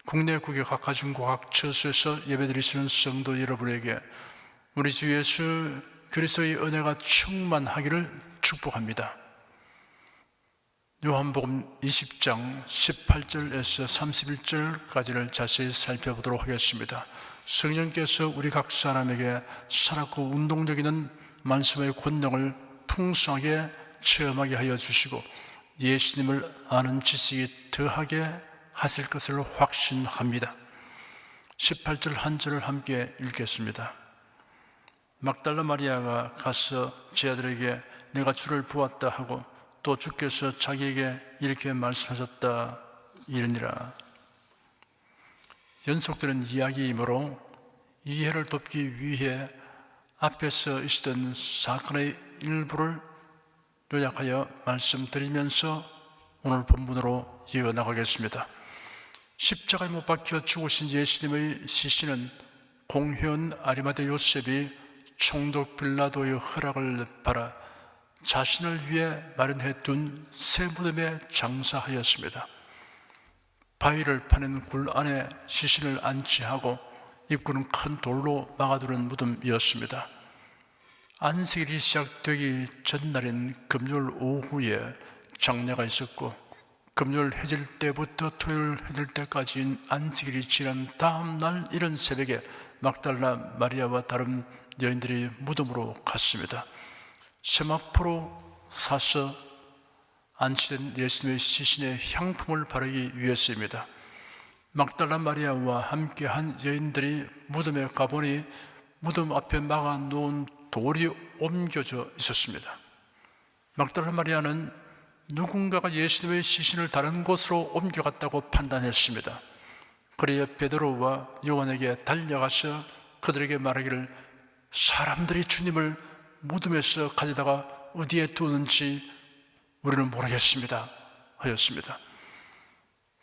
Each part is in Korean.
국내 국외 각 가정과 각 처소에서 예배드리시는 성도 여러분에게 우리 주 예수 그리스도의 은혜가 충만하기를 축복합니다. 요한복음 20장 18절에서 31절까지를 자세히 살펴보도록 하겠습니다. 성령께서 우리 각 사람에게 살았고 운동적인 말씀의 권능을 풍성하게 체험하게 하여 주시고 예수님을 아는 지식이 더하게 하실 것을 확신합니다. 18절 한 절을 함께 읽겠습니다. 막달라 마리아가 가서 제 아들에게 내가 주를 보았다 하고 또 주께서 자기에게 이렇게 말씀하셨다 이르니라. 연속되는 이야기이므로 이해를 돕기 위해 앞에서 있었던 사건의 일부를 요약하여 말씀드리면서 오늘 본문으로 이어나가겠습니다. 십자가에 못 박혀 죽으신 예수님의 시신은 공회원 아리마대 요셉이 총독 빌라도의 허락을 받아 자신을 위해 마련해 둔 새 무덤에 장사하였습니다. 바위를 파낸 굴 안에 시신을 안치하고 입구는 큰 돌로 막아두는 무덤이었습니다. 안식일이 시작되기 전날인 금요일 오후에 장례가 있었고 금요일 해질 때부터 토요일 해질 때까지인 안식일이 지난 다음 날 이른 새벽에 막달라 마리아와 다른 여인들이 무덤으로 갔습니다. 세마포로 사서 안치된 예수님의 시신에 향품을 바르기 위해서입니다. 막달라 마리아와 함께한 여인들이 무덤에 가보니 무덤 앞에 막아놓은 돌이 옮겨져 있었습니다. 막달라 마리아는 누군가가 예수님의 시신을 다른 곳으로 옮겨갔다고 판단했습니다. 그리하 베드로와 요한에게 달려가서 그들에게 말하기를 사람들이 주님을 무덤에서 가져다가 어디에 두었는지 우리는 모르겠습니다 하였습니다.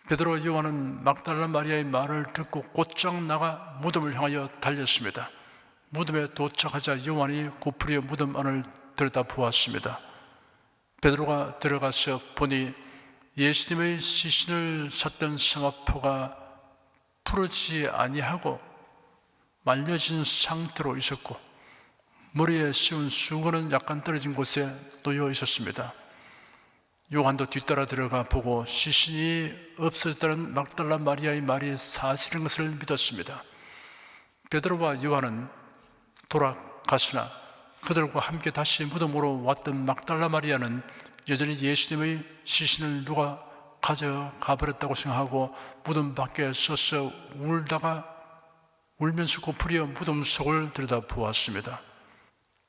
베드로와 요한은 막달라 마리아의 말을 듣고 곧장 나가 무덤을 향하여 달렸습니다. 무덤에 도착하자 요한이 고프리의 무덤 안을 들여다보았습니다. 베드로가 들어가서 보니 예수님의 시신을 샀던 세마포가 부러지지 아니하고 말려진 상태로 있었고 머리에 씌운 수건은 약간 떨어진 곳에 놓여 있었습니다. 요한도 뒤따라 들어가 보고 시신이 없어졌다는 막달라 마리아의 말이 사실인 것을 믿었습니다. 베드로와 요한은 돌아갔으나 그들과 함께 다시 무덤으로 왔던 막달라 마리아는 여전히 예수님의 시신을 누가 가져가 버렸다고 생각하고 무덤 밖에 서서 울면서 고프리어 무덤 속을 들여다보았습니다.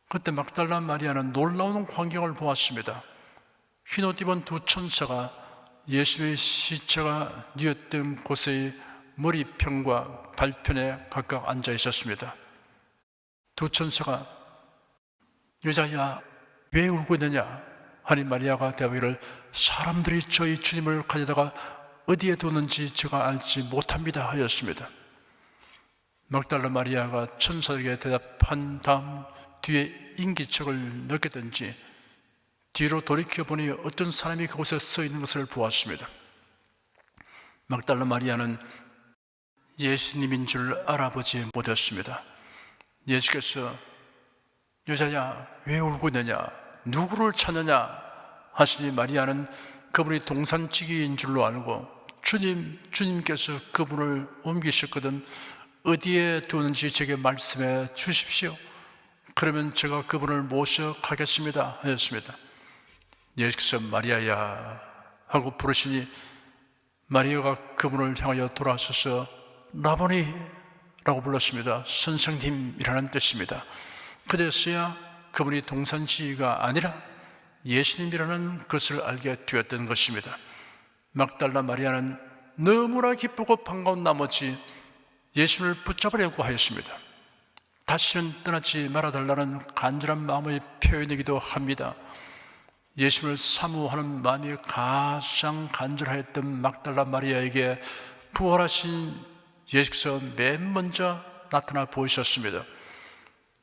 그때 막달라 마리아는 놀라운 광경을 보았습니다. 흰옷 입은 두 천사가 예수의 시체가 뉘었던 곳의 머리편과 발편에 각각 앉아 있었습니다. 두 천사가 여자야 왜 울고 있느냐 하니 마리아가 대하기를 사람들이 저희 주님을 가져다가 어디에 두는지 제가 알지 못합니다 하였습니다. 막달라 마리아가 천사에게 대답한 다음 뒤에 인기척을 느꼈던지 뒤로 돌이켜보니 어떤 사람이 그곳에 서 있는 것을 보았습니다. 막달라 마리아는 예수님인 줄 알아보지 못했습니다. 예수께서 여자야 왜 울고 있느냐 누구를 찾느냐 하시니 마리아는 그분이 동산지기인 줄로 알고 주님께서 그분을 옮기셨거든 어디에 두는지 제게 말씀해 주십시오. 그러면 제가 그분을 모셔 가겠습니다 하였습니다. 예수께서 마리아야 하고 부르시니 마리아가 그분을 향하여 돌아서서 라보니 라고 불렀습니다. 선생님이라는 뜻입니다. 그제서야 그분이 동산지기가 아니라 예수님이라는 것을 알게 되었던 것입니다. 막달라 마리아는 너무나 기쁘고 반가운 나머지 예수님을 붙잡으려고 하였습니다. 다시는 떠나지 말아달라는 간절한 마음의 표현이기도 합니다. 예수님을 사모하는 마음이 가장 간절하였던 막달라 마리아에게 부활하신 예수께서 맨 먼저 나타나 보이셨습니다.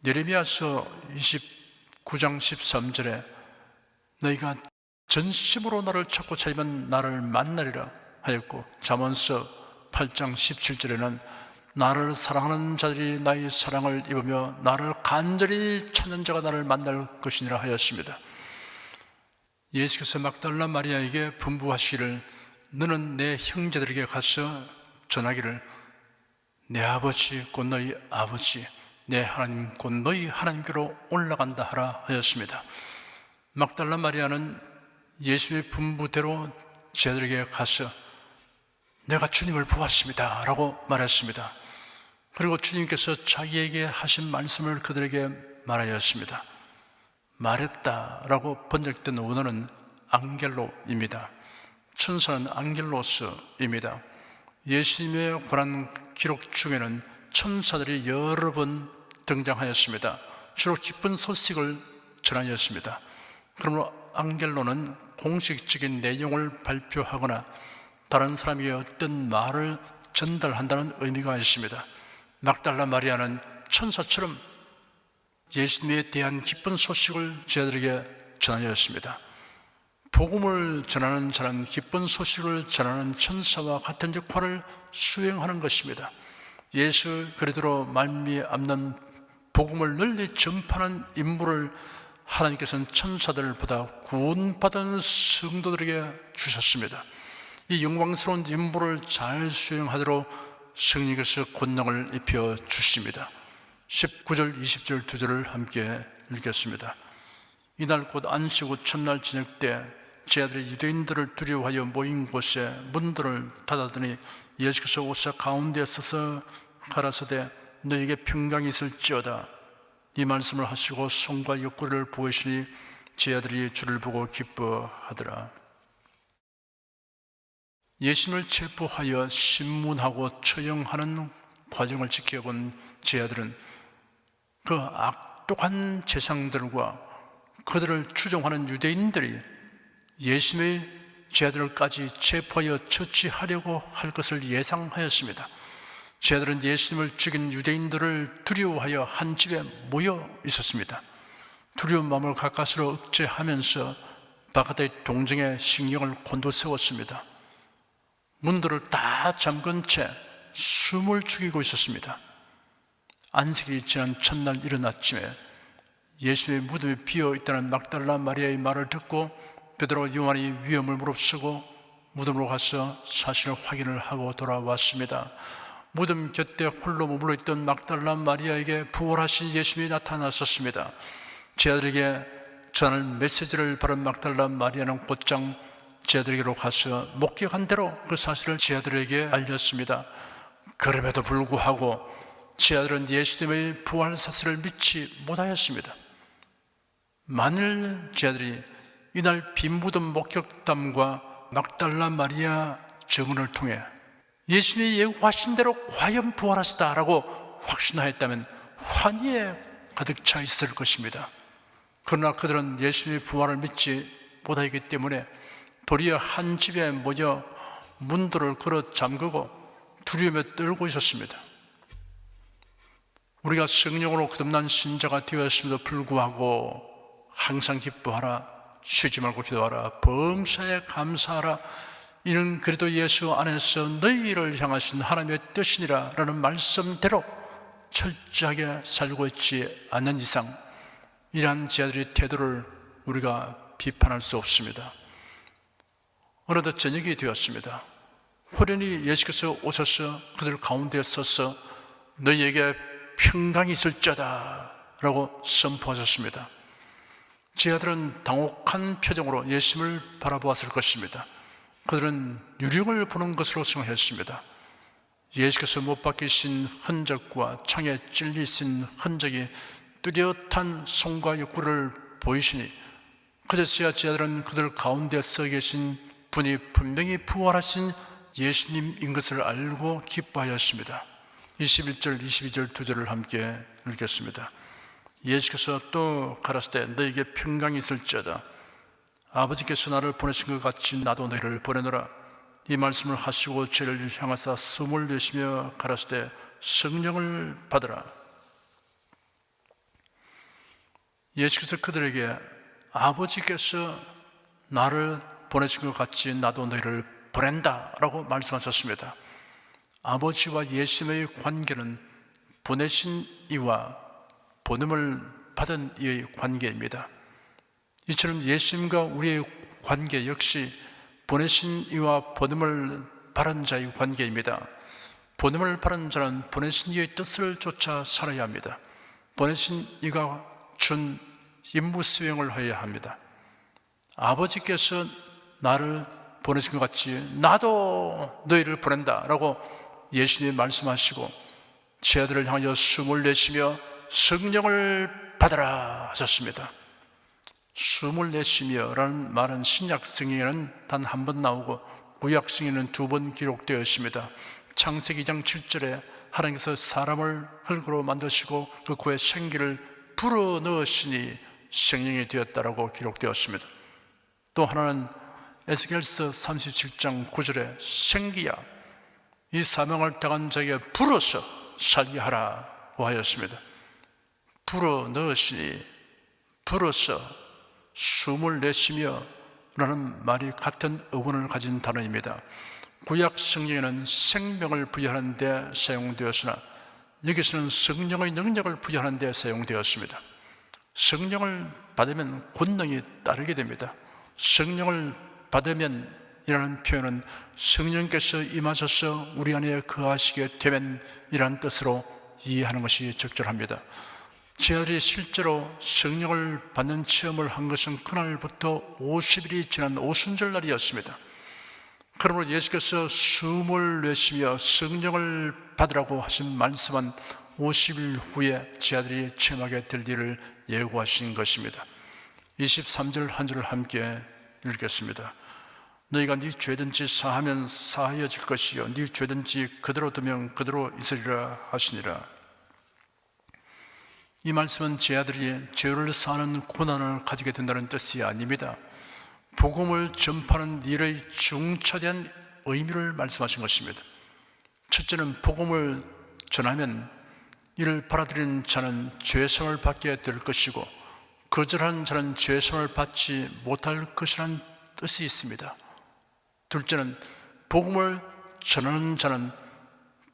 예레미야서 29장 13절에 너희가 전심으로 나를 찾고 찾으면 나를 만나리라 하였고 잠언서 8장 17절에는 나를 사랑하는 자들이 나의 사랑을 입으며 나를 간절히 찾는 자가 나를 만날 것이니라 하였습니다. 예수께서 막달라 마리아에게 분부하시기를 너는 내 형제들에게 가서 전하기를 내 아버지 곧 너희 아버지 내 하나님 곧 너희 하나님께로 올라간다 하라 하였습니다. 막달라 마리아는 예수의 분부대로 제자들에게 가서 내가 주님을 보았습니다 라고 말했습니다. 그리고 주님께서 자기에게 하신 말씀을 그들에게 말하였습니다. 말했다 라고 번역된 원어는 앙겔로입니다. 천사는 앙겔로스입니다. 예수님에 관한 기록 중에는 천사들이 여러 번 등장하였습니다. 주로 기쁜 소식을 전하였습니다. 그러므로 앙겔로는 공식적인 내용을 발표하거나 다른 사람에게 어떤 말을 전달한다는 의미가 있습니다. 막달라 마리아는 천사처럼 예수님에 대한 기쁜 소식을 제자들에게 전하였습니다. 복음을 전하는 자는 기쁜 소식을 전하는 천사와 같은 역할을 수행하는 것입니다. 예수 그리스도로 말미암는 복음을 널리 전파하는 임무를 하나님께서는 천사들보다 구원받은 성도들에게 주셨습니다. 이 영광스러운 임무를 잘 수행하도록 성령께서 권능을 입혀 주십니다. 19절, 20절 두 절을 함께 읽겠습니다. 이날 곧 안식 후 첫날 저녁 때 제자들이 유대인들을 두려워하여 모인 곳에 문들을 닫았더니 예수께서 오사 가운데 서서 가라사대 너에게 평강이 있을지어다. 이 말씀을 하시고 손과 옆구리를 보이시니 제자들이 주를 보고 기뻐하더라. 예수님을 체포하여 신문하고 처형하는 과정을 지켜본 제자들은 그 악독한 재상들과 그들을 추종하는 유대인들이 예수님의 제자들까지 체포하여 처치하려고 할 것을 예상하였습니다. 제자들은 예수님을 죽인 유대인들을 두려워하여 한 집에 모여 있었습니다. 두려운 마음을 가까스로 억제하면서 바깥의 동정의 신경을 곤두세웠습니다. 문들을 다 잠근 채 숨을 죽이고 있었습니다. 안식일이 지난 첫날 이른 아침에 예수의 무덤이 비어 있다는 막달라 마리아의 말을 듣고 베드로와 요한이 위험을 무릅쓰고 무덤으로 가서 사실을 확인을 하고 돌아왔습니다. 무덤 곁에 홀로 머물러 있던 막달라 마리아에게 부활하신 예수님이 나타났었습니다. 제자들에게 전할 메시지를 받은 막달라 마리아는 곧장 제자들에게로 가서 목격한 대로 그 사실을 제자들에게 알렸습니다. 그럼에도 불구하고 제자들은 예수님의 부활 사실을 믿지 못하였습니다. 만일 제자들이 이날 빈 무덤 목격담과 막달라 마리아 증언을 통해 예수님이 예고하신 대로 과연 부활하시다라고 확신하였다면 환희에 가득 차 있을 것입니다. 그러나 그들은 예수님의 부활을 믿지 못하기 때문에 도리어 한 집에 모여 문들을 걸어 잠그고 두려움에 떨고 있었습니다. 우리가 성령으로 거듭난 신자가 되었음에도 불구하고 항상 기뻐하라, 쉬지 말고 기도하라, 범사에 감사하라, 이는 그래도 예수 안에서 너희를 향하신 하나님의 뜻이니라 라는 말씀대로 철저하게 살고 있지 않는 이상 이러한 제자들의 태도를 우리가 비판할 수 없습니다. 어느덧 저녁이 되었습니다. 호련히 예수께서 오셔서 그들 가운데 서서 너희에게 평강이 있을지어다 라고 선포하셨습니다. 제자들은 당혹한 표정으로 예수님을 바라보았을 것입니다. 그들은 유령을 보는 것으로 생각했습니다. 예수께서 못 박히신 흔적과 창에 찔리신 흔적이 뚜렷한 손과 옆구리를 보이시니 그제서야 제자들은 그들 가운데 서 계신 분이 분명히 부활하신 예수님인 것을 알고 기뻐하였습니다. 21절, 22절 두 절을 함께 읽겠습니다. 예수께서 또 가라사대 너에게 평강이 있을지어다. 아버지께서 나를 보내신 것 같이 나도 너희를 보내노라. 이 말씀을 하시고 저를 향하사 숨을 내쉬며 가라사대 성령을 받으라. 예수께서 그들에게 아버지께서 나를 보내신 것 같이 나도 너희를 보낸다 라고 말씀하셨습니다. 아버지와 예수님의 관계는 보내신 이와 보냄을 받은 이의 관계입니다. 이처럼 예수님과 우리의 관계 역시 보내신 이와 보냄을 받은 자의 관계입니다. 보냄을 받은 자는 보내신 이의 뜻을 쫓아 살아야 합니다. 보내신 이가 준 임무 수행을 해야 합니다. 아버지께서 나를 보내신 것 같이 나도 너희를 보낸다 라고 예수님이 말씀하시고 제 아들을 향하여 숨을 내쉬며 성령을 받아라 하셨습니다. 숨을 내쉬며 라는 말은 신약 성경에는 단 한 번 나오고 구약 성경에는 2번 기록되어 있습니다. 창세기 2장 7절에 하나님께서 사람을 흙으로 만드시고 그 코에 생기를 불어넣으시니 생명이 되었다라고 기록되었습니다. 또 하나는 에스겔서 37장 9절에 생기야 이 사명을 당한 자에게 불어서 살게 하라고 하였습니다. 불어넣으시니 불어서 숨을 내쉬며 라는 말이 같은 어원을 가진 단어입니다. 구약 성경에는 생명을 부여하는 데 사용되었으나 여기서는 성령의 능력을 부여하는 데 사용되었습니다. 성령을 받으면 권능이 따르게 됩니다. 성령을 받으면 이라는 표현은 성령께서 임하셔서 우리 안에 거하시게 되면 이라는 뜻으로 이해하는 것이 적절합니다. 제 아들이 실제로 성령을 받는 체험을 한 것은 그날부터 50일이 지난 오순절 날이었습니다. 그러므로 예수께서 숨을 내쉬며 성령을 받으라고 하신 말씀은 50일 후에 제 아들이 체험하게 될 일을 예고하신 것입니다. 23절 한 절을 함께 읽겠습니다. 너희가 네 죄든지 사하면 사하여질 것이요 네 죄든지 그대로 두면 그대로 있으리라 하시니라. 이 말씀은 제 아들이 죄를 사하는 고난을 가지게 된다는 뜻이 아닙니다. 복음을 전파하는 일의 중차대한 의미를 말씀하신 것입니다. 첫째는 복음을 전하면 이를 받아들이는 자는 죄성을 받게 될 것이고 거절하는 자는 죄성을 받지 못할 것이라는 뜻이 있습니다. 둘째는 복음을 전하는 자는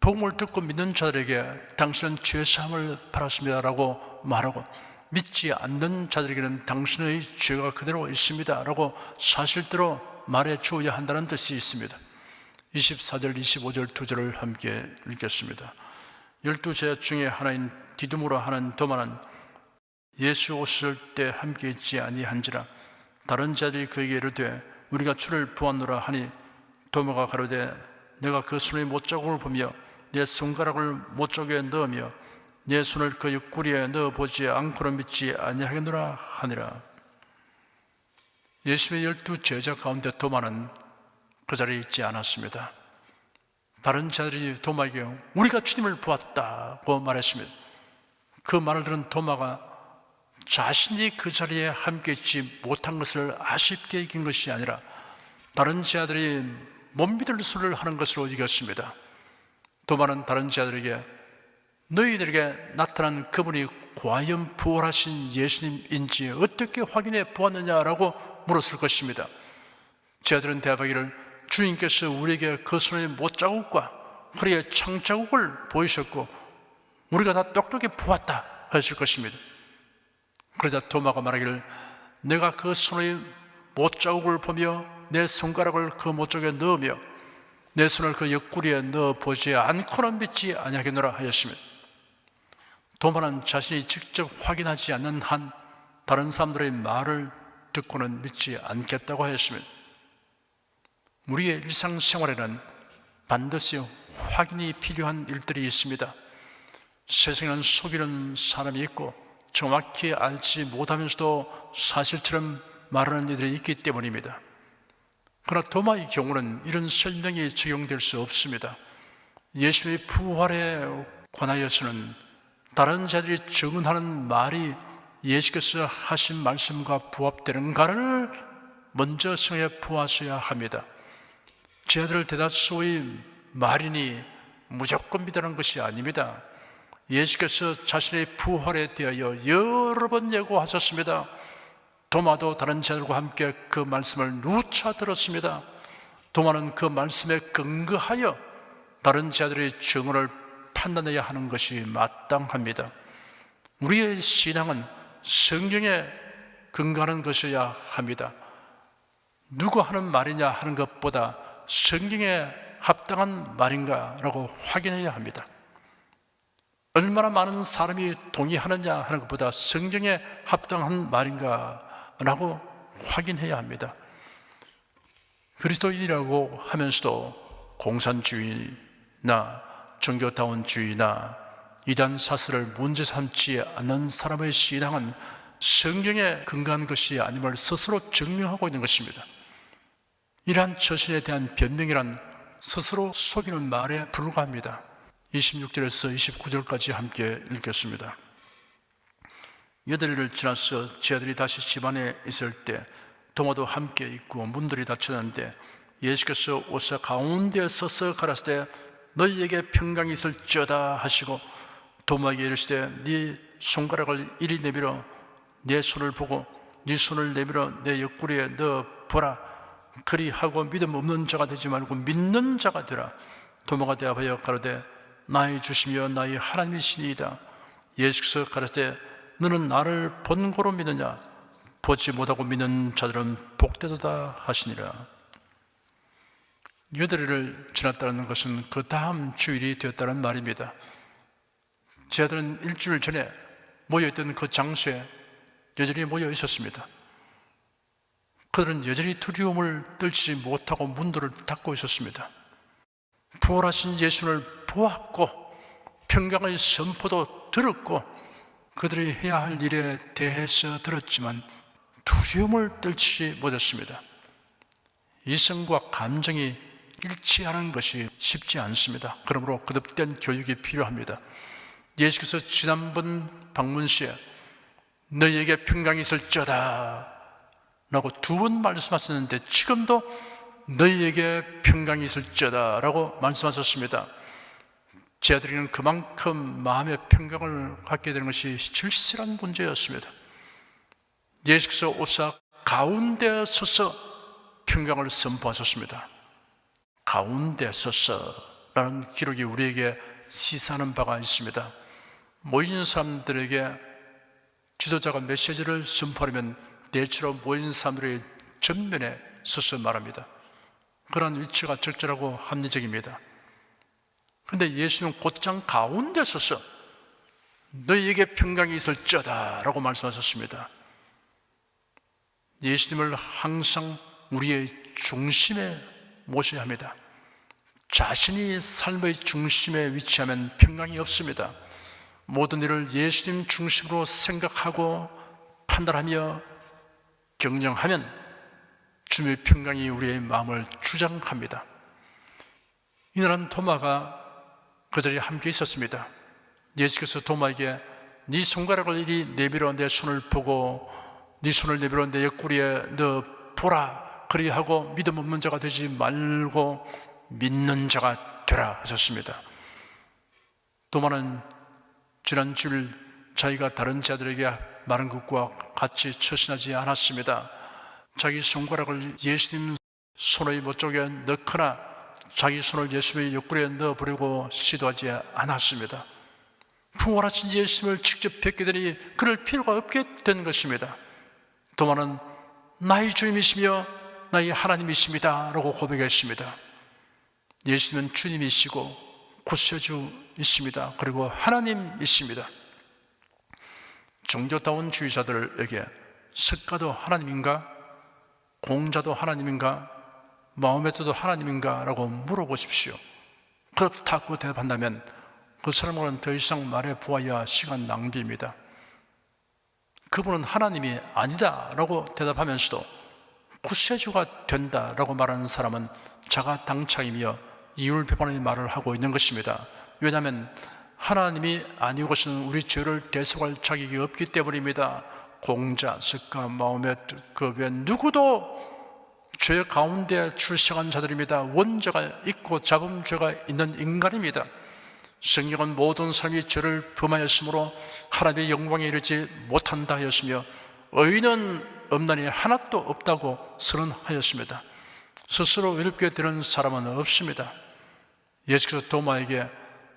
복음을 듣고 믿는 자들에게 당신은 죄사함을 받았습니다 라고 말하고 믿지 않는 자들에게는 당신의 죄가 그대로 있습니다 라고 사실대로 말해 주어야 한다는 뜻이 있습니다. 24절 25절 두 절을 함께 읽겠습니다. 12제자 중에 하나인 디두모라 하는 도마는 예수 오실 때 함께 있지 아니한지라. 다른 자들이 그에게 이르되 우리가 주를 보았노라 하니 도마가 가로되 내가 그 손의 못자국을 보며 내 손가락을 못쪽에 넣으며 내 손을 그 옆구리에 넣어보지 않고는 믿지 아니하겠노라 하니라. 예수의 12제자 가운데 도마는 그 자리에 있지 않았습니다. 다른 자들이 도마에게 우리가 주님을 보았다고 말했습니다. 그 말을 들은 도마가 자신이 그 자리에 함께 있지 못한 것을 아쉽게 이긴 것이 아니라 다른 제자들이 못 믿을 소리를 하는 것으로 이겼습니다. 도마는 다른 제자들에게 너희들에게 나타난 그분이 과연 부활하신 예수님인지 어떻게 확인해 보았느냐라고 물었을 것입니다. 제자들은 대답하기를 주님께서 우리에게 그 손의 못자국과 허리에 창자국을 보이셨고 우리가 다 똑똑히 보았다 하셨을 것입니다. 그러자 도마가 말하기를 내가 그 손의 못자국을 보며 내 손가락을 그 못쪽에 넣으며 내 손을 그 옆구리에 넣어보지 않고는 믿지 아니하겠노라 하였습니다. 도마는 자신이 직접 확인하지 않는 한 다른 사람들의 말을 듣고는 믿지 않겠다고 하였습니다. 우리의 일상생활에는 반드시 확인이 필요한 일들이 있습니다. 세상에는 속이는 사람이 있고 정확히 알지 못하면서도 사실처럼 말하는 이들이 있기 때문입니다. 그러나 도마의 경우는 이런 설명이 적용될 수 없습니다. 예수의 부활에 관하여서는 다른 자들이 증언하는 말이 예수께서 하신 말씀과 부합되는가를 먼저 성에 보았어야 합니다. 제자들 대다수의 말이니 무조건 믿으라는 것이 아닙니다. 예수께서 자신의 부활에 대하여 여러 번 예고하셨습니다. 도마도 다른 제자들과 함께 그 말씀을 누차 들었습니다. 도마는 그 말씀에 근거하여 다른 자들의 증언을 판단해야 하는 것이 마땅합니다. 우리의 신앙은 성경에 근거하는 것이어야 합니다. 누가 하는 말이냐 하는 것보다 성경에 합당한 말인가라고 확인해야 합니다. 얼마나 많은 사람이 동의하느냐 하는 것보다 성경에 합당한 말인가라고 확인해야 합니다. 그리스도인이라고 하면서도 공산주의나 종교다원주의나 이단 사슬을 문제 삼지 않는 사람의 신앙은 성경에 근거한 것이 아님을 스스로 증명하고 있는 것입니다. 이러한 처신에 대한 변명이란 스스로 속이는 말에 불과합니다. 26절에서 29절까지 함께 읽겠습니다. 8일을 지나서 제 아들이 다시 집안에 있을 때 도마도 함께 있고 문들이 닫혔는데 예수께서 오사 가운데 서서 가라사대 너희에게 평강이 있을지어다 하시고 도마에게 이르시되 네 손가락을 이리 내밀어 내 손을 보고 네 손을 내밀어 내 옆구리에 넣어 보라. 그리하고 믿음 없는 자가 되지 말고 믿는 자가 되라. 도마가 대답하여 가로되 나의 주시며 나의 하나님이시니이다. 예수께서 가라사대 너는 나를 본고로 믿느냐? 보지 못하고 믿는 자들은 복되도다 하시니라. 8일을 지났다는 것은 그 다음 주일이 되었다는 말입니다. 제자들은 일주일 전에 모여있던 그 장소에 여전히 모여 있었습니다. 그들은 여전히 두려움을 떨치지 못하고 문들을 닫고 있었습니다. 부활하신 예수를 보았고 평강의 선포도 들었고 그들이 해야 할 일에 대해서 들었지만 두려움을 떨치지 못했습니다. 이성과 감정이 일치하는 것이 쉽지 않습니다. 그러므로 거듭된 교육이 필요합니다. 예수께서 지난번 방문 시에 너희에게 평강이 있을지어다 라고 2번 말씀하셨는데 지금도 너희에게 평강이 있을지어다 라고 말씀하셨습니다. 제 아들에게는 그만큼 마음의 평강을 갖게 되는 것이 절실한 문제였습니다. 예수께서 오사 가운데 서서 평강을 선포하셨습니다. 가운데 서서라는 기록이 우리에게 시사하는 바가 있습니다. 모인 사람들에게 지도자가 메시지를 선포하려면 대체로 모인 사람들의 전면에 서서 말합니다. 그런 위치가 적절하고 합리적입니다. 그런데 예수님은 곧장 가운데 서서 너희에게 평강이 있을지어다 라고 말씀하셨습니다. 예수님을 항상 우리의 중심에 모셔야 합니다. 자신이 삶의 중심에 위치하면 평강이 없습니다. 모든 일을 예수님 중심으로 생각하고 판단하며 경영하면 주님의 평강이 우리의 마음을 주장합니다. 이날은 도마가 그들이 함께 있었습니다. 예수께서 도마에게 네 손가락을 이리 내밀어 내 손을 보고 네 손을 내밀어 내 옆구리에 넣어 보라. 그리하고 믿음 없는 자가 되지 말고 믿는 자가 되라 하셨습니다. 도마는 지난 주일 자기가 다른 자들에게 말한 것과 같이 처신하지 않았습니다. 자기 손가락을 예수님 손의 목쪽에 넣거나 자기 손을 예수님의 옆구리에 넣어보려고 시도하지 않았습니다. 부활하신 예수님을 직접 뵙게 되니 그럴 필요가 없게 된 것입니다. 도마는 나의 주님이시며 나의 하나님이십니다 라고 고백했습니다. 예수님은 주님이시고 구세주이십니다. 그리고 하나님이십니다. 종교다원주의자들에게 석가도 하나님인가? 공자도 하나님인가? 마호메트도 하나님인가? 라고 물어보십시오. 그렇다고 대답한다면 그 사람과는 더 이상 말해 보아야 시간 낭비입니다. 그분은 하나님이 아니다 라고 대답하면서도 구세주가 된다 라고 말하는 사람은 자가당착이며 이율배반의 말을 하고 있는 것입니다. 왜냐하면 하나님이 아니고서는 우리 죄를 대속할 자격이 없기 때문입니다. 공자, 석가, 마호메트 그 외 누구도 죄 가운데 출생한 자들입니다. 원죄가 있고 잡음죄가 있는 인간입니다. 성경은 모든 사람이 죄를 범하였으므로 하나님의 영광에 이르지 못한다 하였으며 의인은 없나니 하나도 없다고 선언하였습니다. 스스로 의롭게 되는 사람은 없습니다. 예수께서 도마에게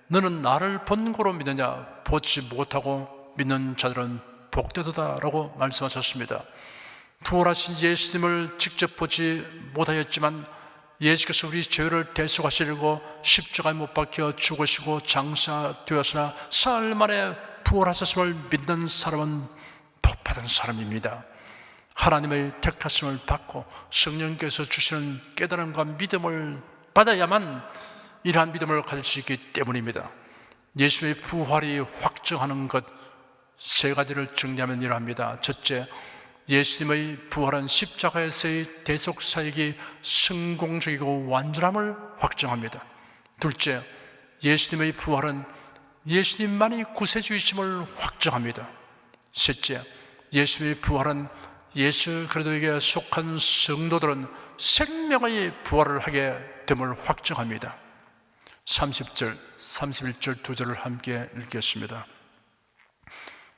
너는 나를 본 거로 믿느냐? 보지 못하고 믿는 자들은 복되도다 라고 말씀하셨습니다. 부활하신 예수님을 직접 보지 못하였지만 예수께서 우리 죄를 대속하시려고 십자가에 못 박혀 죽으시고 장사되었으나 사흘 만에 부활하셨음을 믿는 사람은 복받은 사람입니다. 하나님의 택하심을 받고 성령께서 주시는 깨달음과 믿음을 받아야만 이러한 믿음을 가질 수 있기 때문입니다. 예수의 부활이 확정하는 것 세 가지를 정리하면 이러합니다. 첫째, 예수님의 부활은 십자가에서의 대속 사역이 성공적이고 완전함을 확정합니다. 둘째, 예수님의 부활은 예수님만이 구세주이심을 확정합니다. 셋째, 예수님의 부활은 예수 그리스도에게 속한 성도들은 생명의 부활을 하게 됨을 확정합니다. 30절, 31절 두 절을 함께 읽겠습니다.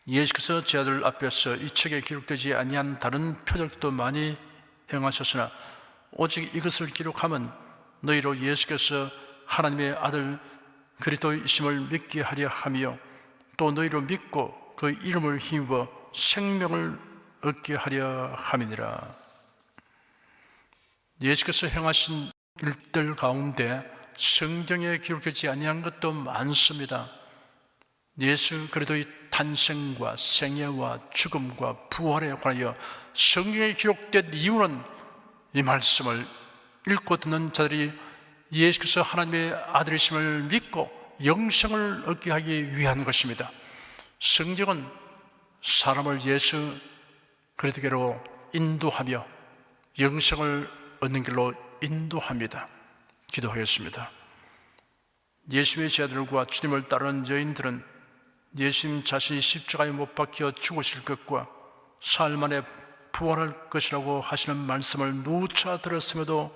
예수께서 제 아들 앞에서 이 책에 기록되지 아니한 다른 표적도 많이 행하셨으나 오직 이것을 기록하면 너희로 예수께서 하나님의 아들 그리스도이심을 믿게 하려 하며 또 너희로 믿고 그 이름을 힘입어 생명을 얻게 하려 함이니라. 예수께서 행하신 일들 가운데 성경에 기록되지 아니한 것도 많습니다. 예수 그리스도의 탄생과 생애와 죽음과 부활에 관하여 성경에 기록된 이유는 이 말씀을 읽고 듣는 자들이 예수께서 하나님의 아들이심을 믿고 영생을 얻게 하기 위한 것입니다. 성경은 사람을 예수 그리스도께로 인도하며 영생을 얻는 길로 인도합니다. 기도하겠습니다. 예수의 제자들과 주님을 따르는 여인들은 예수님 자신이 십자가에 못 박혀 죽으실 것과 사흘 만에 부활할 것이라고 하시는 말씀을 누차 들었음에도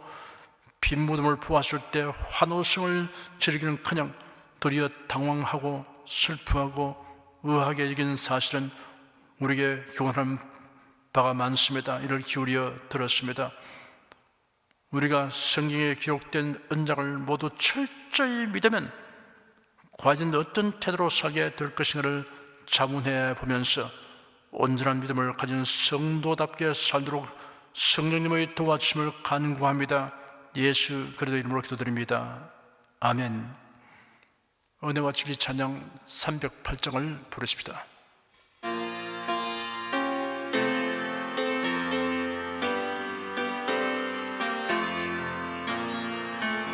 빈무덤을 부었을 때 환호성을 즐기는커녕 도리어 당황하고 슬퍼하고 의아하게 여기는 사실은 우리에게 교훈하는 바가 많습니다. 이를 기울여 들었습니다. 우리가 성경에 기록된 언약을 모두 철저히 믿으면 과연 어떤 태도로 살게 될 것인가를 자문해 보면서 온전한 믿음을 가진 성도답게 살도록 성령님의 도와주심을 간구합니다. 예수 그리스도 이름으로 기도드립니다. 아멘. 은혜와 진리 찬양 308장을 부르십시다.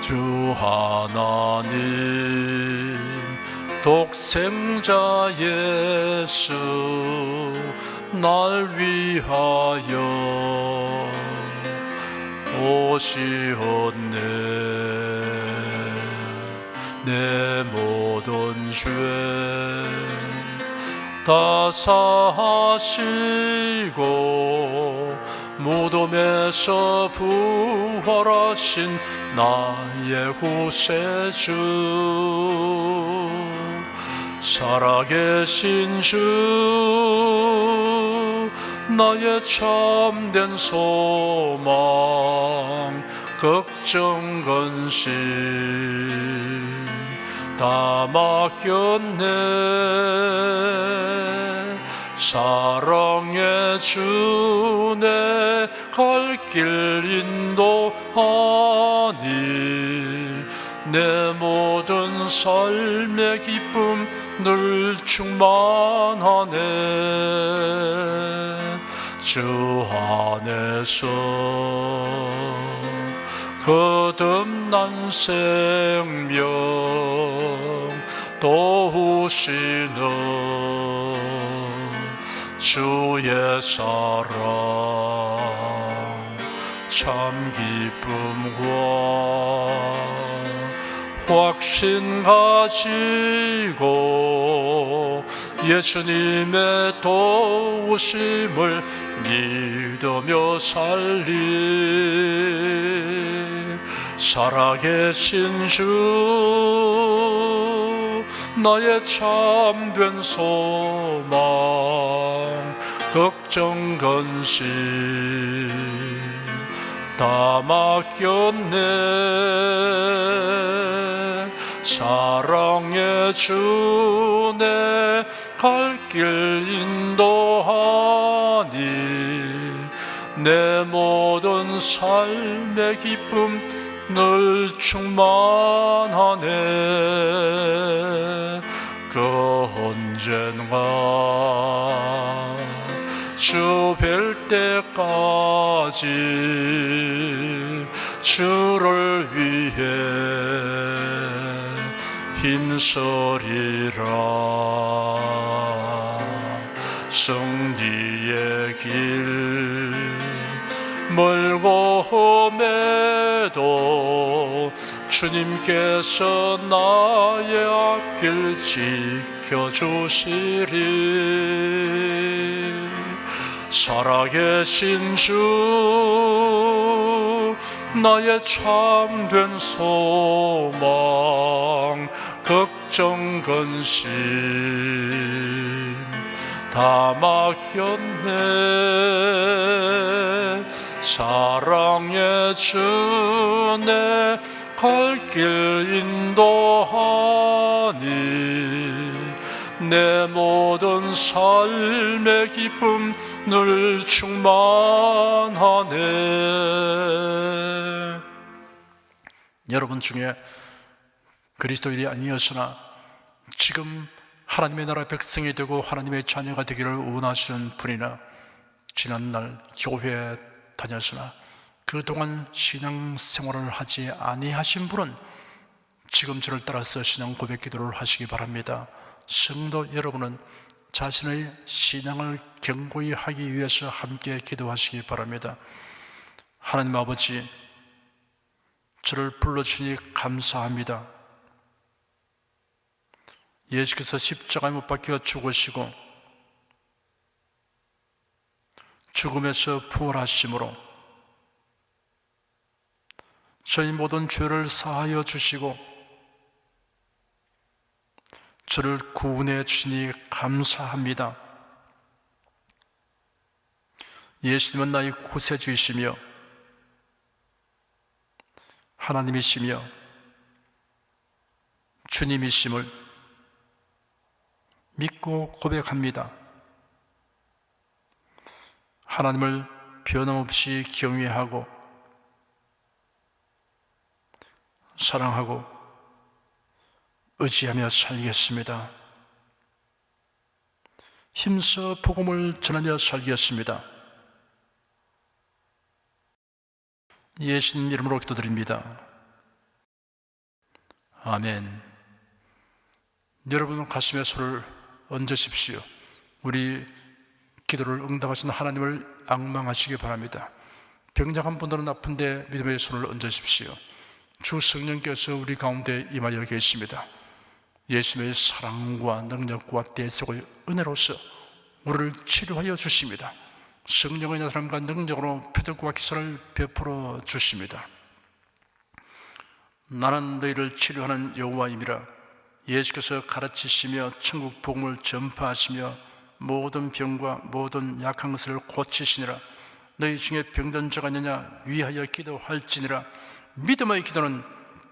주 하나님 독생자 예수 날 위하여 오시었네. 내 모든 죄 다 사하시고 무덤에서 부활하신 나의 구세주 살아계신 주 나의 참된 소망 걱정 근심 다 맡겼네. 사랑의 주 내 갈 길 인도하니 내 모든 삶의 기쁨 늘 충만하네. 주 안에서 거듭난 생명 도우시는 주의 사랑 참 기쁨과 확신 가지고 예수님의 도우심을 믿으며 살리. 살아계신 주 나의 참된 소망 걱정 근심 다 맡겼네. 사랑의 주 내 갈 길 인도하니 내 모든 삶의 기쁨 늘 충만하네. 그 언젠가 주 뵐 때까지 주를 위해 힘쓰리라. 승리의 길 멀고 험해도 주님께서 나의 앞길 지켜주시리. 살아계신 주 나의 참된 소망 걱정 근심 다 맡겼네. 사랑의 주 내 갈 길 인도하니 내 모든 삶의 기쁨 늘 충만하네. 여러분 중에 그리스도인이 아니었으나 지금 하나님의 나라 백성이 되고 하나님의 자녀가 되기를 원하시는 분이나 지난날 교회에 다녔으나 그동안 신앙생활을 하지 아니하신 분은 지금 저를 따라서 신앙 고백 기도를 하시기 바랍니다. 성도 여러분은 자신의 신앙을 견고히 하기 위해서 함께 기도하시기 바랍니다. 하나님 아버지, 저를 불러주니 감사합니다. 예수께서 십자가에 못 박혀 죽으시고 죽음에서 부활하심으로 저희 모든 죄를 사하여 주시고 저를 구원해 주시니 감사합니다. 예수님은 나의 구세주이시며 하나님이시며 주님이심을 믿고 고백합니다. 하나님을 변함없이 경외하고 사랑하고 의지하며 살겠습니다. 힘써 복음을 전하며 살겠습니다. 예수님 이름으로 기도드립니다. 아멘. 여러분 가슴에 손을 얹으십시오. 우리 기도를 응답하신 하나님을 앙망하시기 바랍니다. 병장한 분들은 아픈데 믿음의 손을 얹으십시오. 주 성령께서 우리 가운데 임하여 계십니다. 예수님의 사랑과 능력과 대속의 은혜로서 우리를 치료하여 주십니다. 성령의 나타남과 능력으로 표적과 기사를 베풀어 주십니다. 나는 너희를 치료하는 여호와임이라. 예수께서 가르치시며 천국 복음을 전파하시며 모든 병과 모든 약한 것을 고치시니라. 너희 중에 병든 자가 있느냐 위하여 기도할지니라. 믿음의 기도는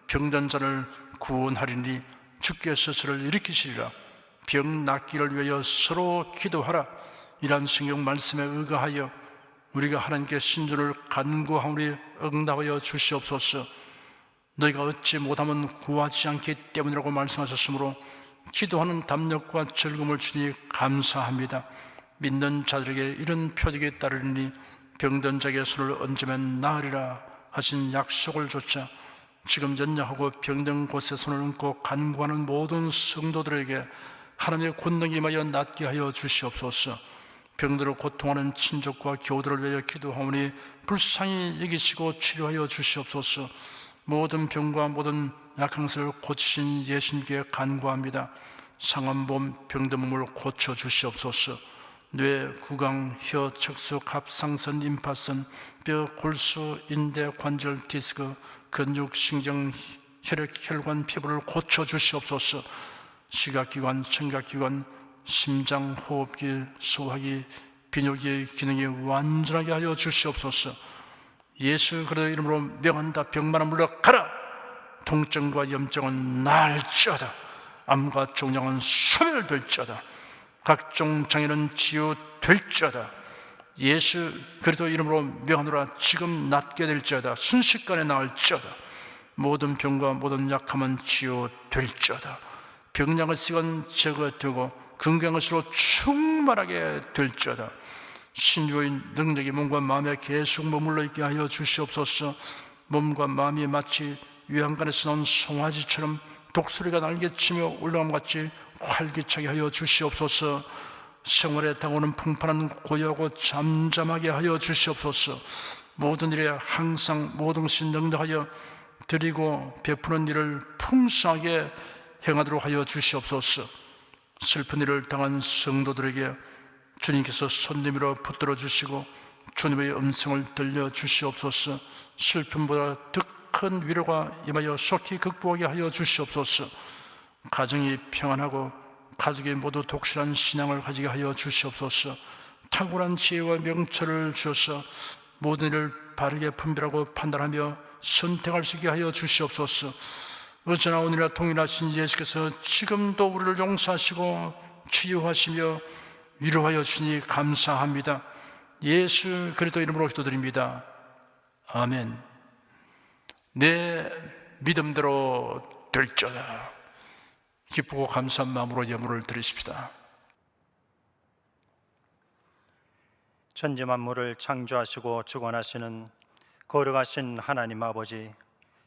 병든 자를 구원하리니 주께서 저를 일으키시리라. 병 낫기를 위하여 서로 기도하라. 이러한 성경 말씀에 의거하여 우리가 하나님께 신주를 간구하오니 응답하여 주시옵소서. 너희가 얻지 못하면 구하지 않기 때문이라고 말씀하셨으므로 기도하는 담력과 즐거움을 주니 감사합니다. 믿는 자들에게 이런 표적이 따르니 병든 자에게 손을 얹으면 나으리라 하신 약속을 조차 지금 연약하고 병든 곳에 손을 얹고 간구하는 모든 성도들에게 하나님의 권능이 임하여 낫게 하여 주시옵소서. 병들어 고통하는 친족과 교우들을 위하여 기도하오니 불쌍히 여기시고 치료하여 주시옵소서. 모든 병과 모든 약한 것을 고치신 예수님께 간구합니다. 상한 몸, 병든 몸을 고쳐 주시옵소서. 뇌, 구강, 혀, 척수, 갑상선, 임파선, 뼈, 골수, 인대, 관절, 디스크, 근육, 신경, 혈액, 혈관, 피부를 고쳐 주시옵소서. 시각기관, 청각기관, 심장, 호흡기, 소화기, 비뇨기의 기능이 완전하게 하여 주시옵소서. 예수 그리스도의 이름으로 명한다. 병만아 물러가라. 통증과 염증은 나을지어다. 암과 종양은 소멸될지어다. 각종 장애는 치유될지어다. 예수 그리스도 이름으로 명하노라. 지금 낫게 될지어다. 순식간에 나을지어다. 모든 병과 모든 약함은 치유될지어다. 병약을 쓰건 제거되고 건강한 것으로 충만하게 될지어다. 신주의 능력이 몸과 마음에 계속 머물러 있게 하여 주시옵소서. 몸과 마음이 마치 요양간에서 나온 송아지처럼 독수리가 날개치며 올라감 같이 활기차게 하여 주시옵소서. 생활에 다가오는 풍파는 고요하고 잠잠하게 하여 주시옵소서. 모든 일에 항상 모든 것이 능력하여 드리고 베푸는 일을 풍성하게 행하도록 하여 주시옵소서. 슬픈 일을 당한 성도들에게 주님께서 손 내밀어 붙들어 주시고 주님의 음성을 들려 주시옵소서. 슬픔보다 더 큰 위로가 임하여 속히 극복하게 하여 주시옵소서. 가정이 평안하고 가족이 모두 독실한 신앙을 가지게 하여 주시옵소서. 탁월한 지혜와 명철을 주셔서 모든 일을 바르게 분별하고 판단하며 선택할 수 있게 하여 주시옵소서. 어제나 오늘이나 동일하신 예수께서 지금도 우리를 용서하시고 치유하시며 위로하여 주시니 감사합니다. 예수 그리스도 이름으로 기도드립니다. 아멘. 내 믿음대로 될지어다. 기쁘고 감사한 마음으로 예물을 드리십시다. 천지 만물을 창조하시고 주관하시는 거룩하신 하나님 아버지,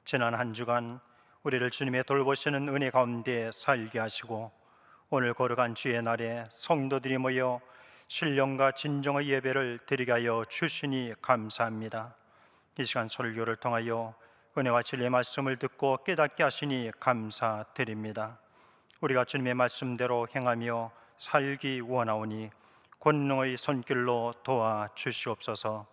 지난 한 주간 우리를 주님의 돌보시는 은혜 가운데 살게 하시고 오늘 거룩한 주의 날에 성도들이 모여 신령과 진정의 예배를 드리게 하여 주시니 감사합니다. 이 시간 설교를 통하여 은혜와 진리의 말씀을 듣고 깨닫게 하시니 감사드립니다. 우리가 주님의 말씀대로 행하며 살기 원하오니 권능의 손길로 도와주시옵소서.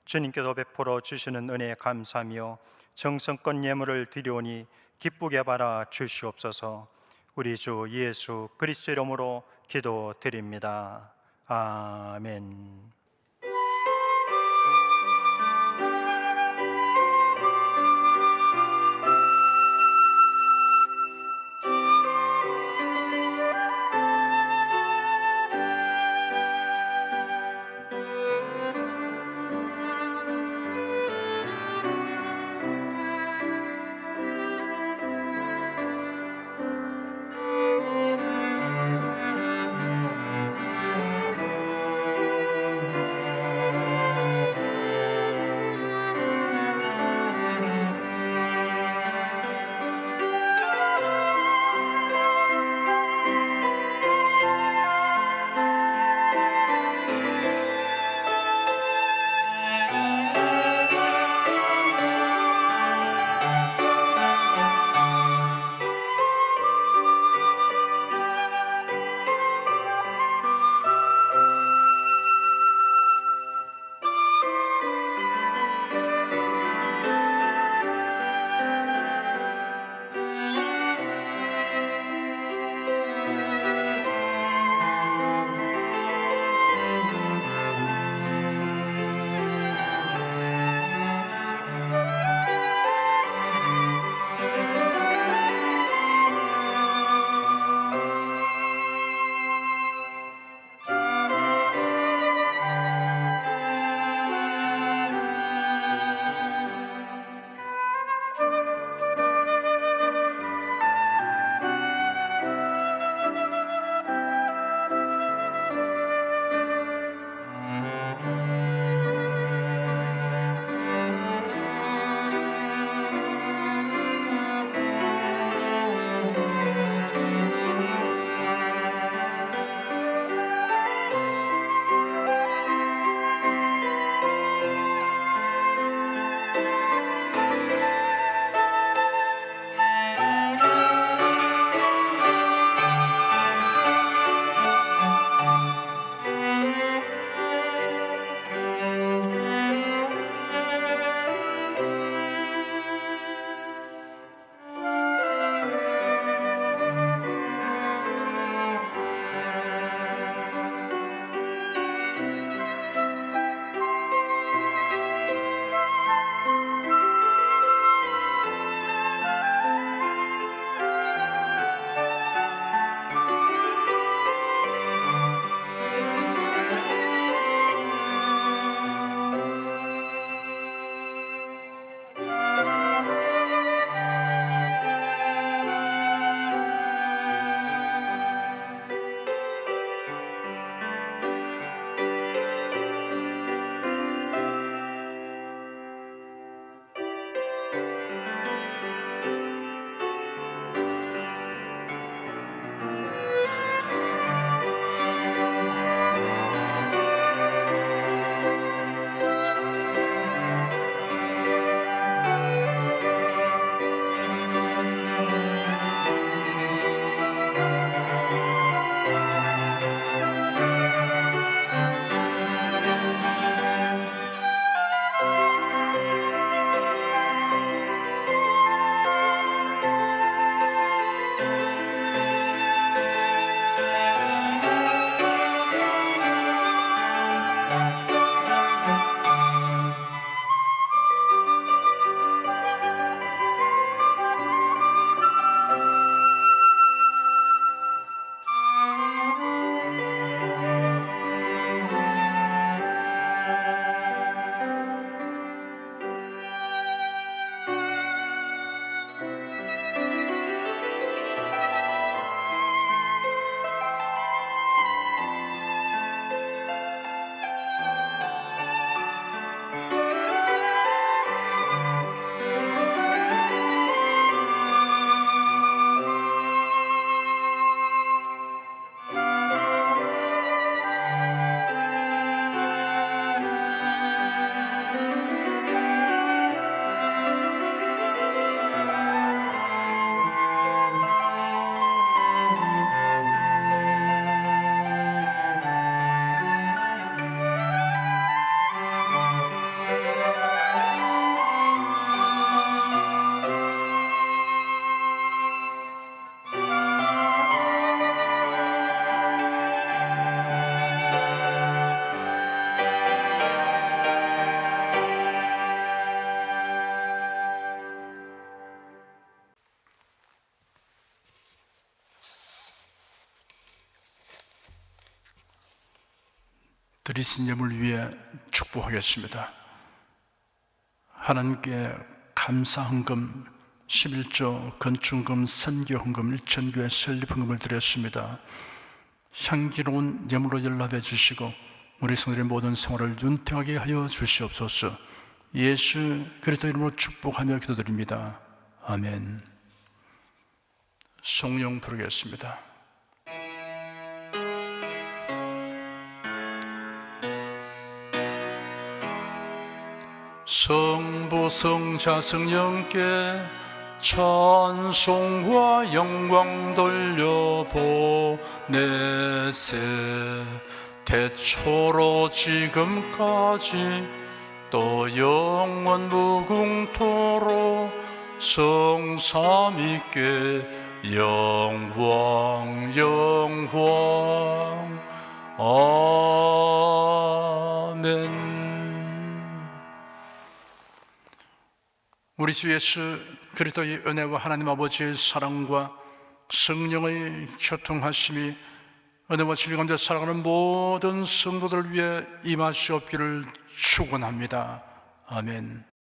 주님께서 베풀어 주시는 은혜에 감사하며 정성껏 예물을 드리오니 기쁘게 바라 주시옵소서. 우리 주 예수 그리스도 이름으로 기도드립니다. 아멘. 드리신 예물 위해 축복하겠습니다. 하나님께 감사헌금 11조 건축헌금 선교헌금 일천교회 설립헌금을 드렸습니다. 향기로운 예물로 연락해 주시고 우리 성도들의 모든 생활을 윤택하게 하여 주시옵소서. 예수 그리스도 이름으로 축복하며 기도드립니다. 아멘. 성령 부르겠습니다. 성부 성자 성령께 찬송과 영광 돌려보내세. 태초로 지금까지 또 영원 무궁토록 성삼위께 영광 영광 아멘. 우리 주 예수 그리스도의 은혜와 하나님 아버지의 사랑과 성령의 교통하심이 은혜와 진리 가운데 살아가는 모든 성도들을 위해 임하시옵기를 축원합니다. 아멘.